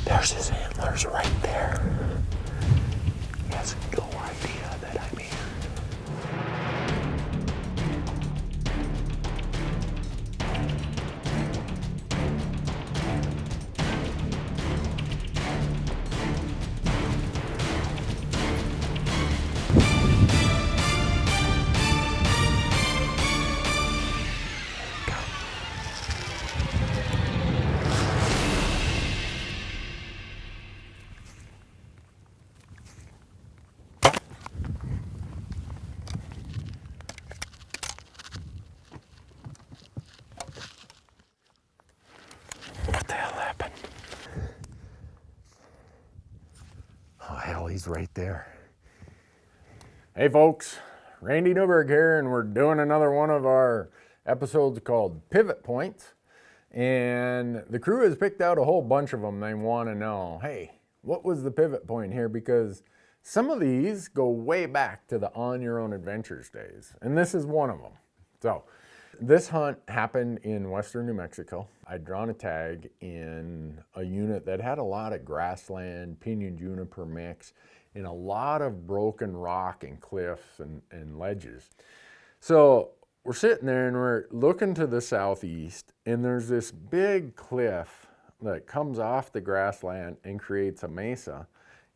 There's his antlers right there. He has no idea that I'm here. What the hell happened? Oh, hell, he's right there. Hey folks, Randy Newberg here, and we're doing another one of our episodes called Pivot Points. And the crew has picked out a whole bunch of them. They want to know, hey, what was the pivot point here? Because some of these go way back to the On Your Own Adventures days, and this is one of them. So this hunt happened in western New Mexico. I'd drawn a tag in a unit that had a lot of grassland, pinyon juniper mix, and a lot of broken rock and cliffs and ledges. So we're sitting there and we're looking to the southeast, and there's this big cliff that comes off the grassland and creates a mesa.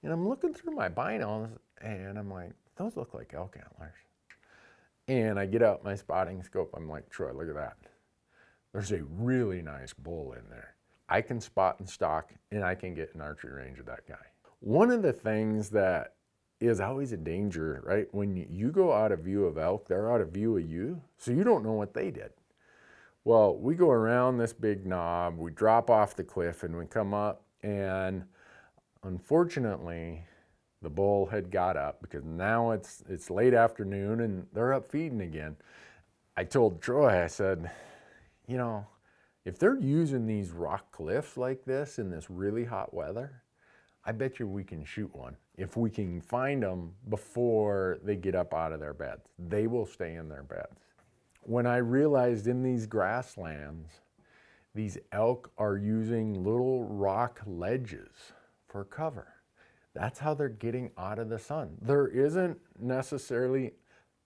And I'm looking through my binos and I'm like, those look like elk antlers. And I get out my spotting scope. I'm like, Troy, look at that. There's a really nice bull in there. I can spot and stalk, and I can get an archery range of that guy. One of the things that is always a danger, right? When you go out of view of elk, they're out of view of you, so you don't know what they did. Well, we go around this big knob, we drop off the cliff, and we come up, and unfortunately, the bull had got up because now it's late afternoon and they're up feeding again. I told Troy, I said, you know, if they're using these rock cliffs like this in this really hot weather, I bet you we can shoot one. If we can find them before they get up out of their beds, they will stay in their beds. When I realized in these grasslands, these elk are using little rock ledges for cover. That's how they're getting out of the sun. There isn't necessarily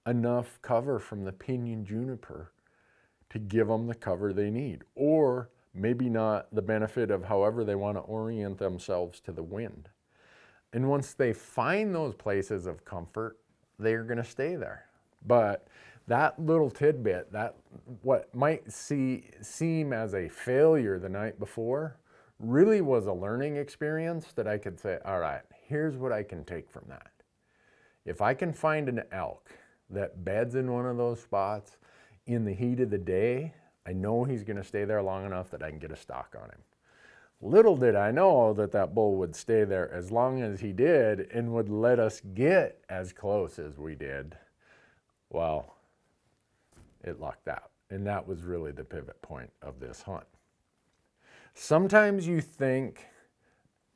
enough cover from the pinyon juniper to give them the cover they need, or maybe not the benefit of however they want to orient themselves to the wind. And once they find those places of comfort, they're going to stay there. But that little tidbit, that what might seem as a failure the night before, really was a learning experience that I could say, all right, here's what I can take from that. If I can find an elk that beds in one of those spots in the heat of the day, I know he's going to stay there long enough that I can get a stock on him. Little did I know that that bull would stay there as long as he did and would let us get as close as we did. Well, it lucked out. And that was really the pivot point of this hunt. Sometimes you think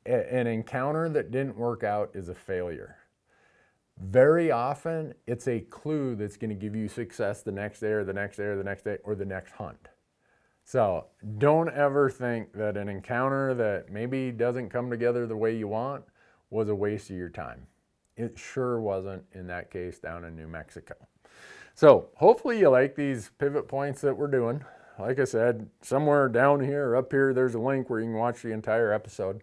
an encounter that didn't work out is a failure. Very often, it's a clue that's going to give you success the next day or the next day or the next day or the next hunt. So don't ever think that an encounter that maybe doesn't come together the way you want was a waste of your time. It sure wasn't in that case down in New Mexico. So hopefully you like these pivot points that we're doing. Like I said, somewhere down here or up here, there's a link where you can watch the entire episode.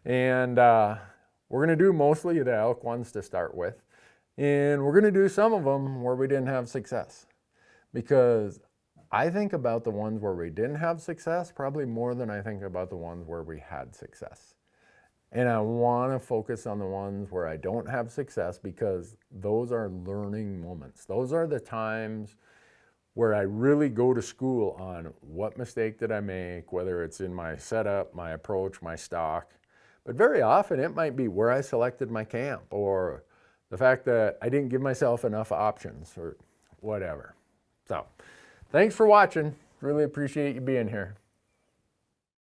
And we're going to do mostly the elk ones to start with. And we're going to do some of them where we didn't have success. Because I think about the ones where we didn't have success probably more than I think about the ones where we had success. And I want to focus on the ones where I don't have success because those are learning moments. Those are the times where I really go to school on what mistake did I make, whether it's in my setup, my approach, my stock. But very often it might be where I selected my camp or the fact that I didn't give myself enough options or whatever. So thanks for watching. Really appreciate you being here.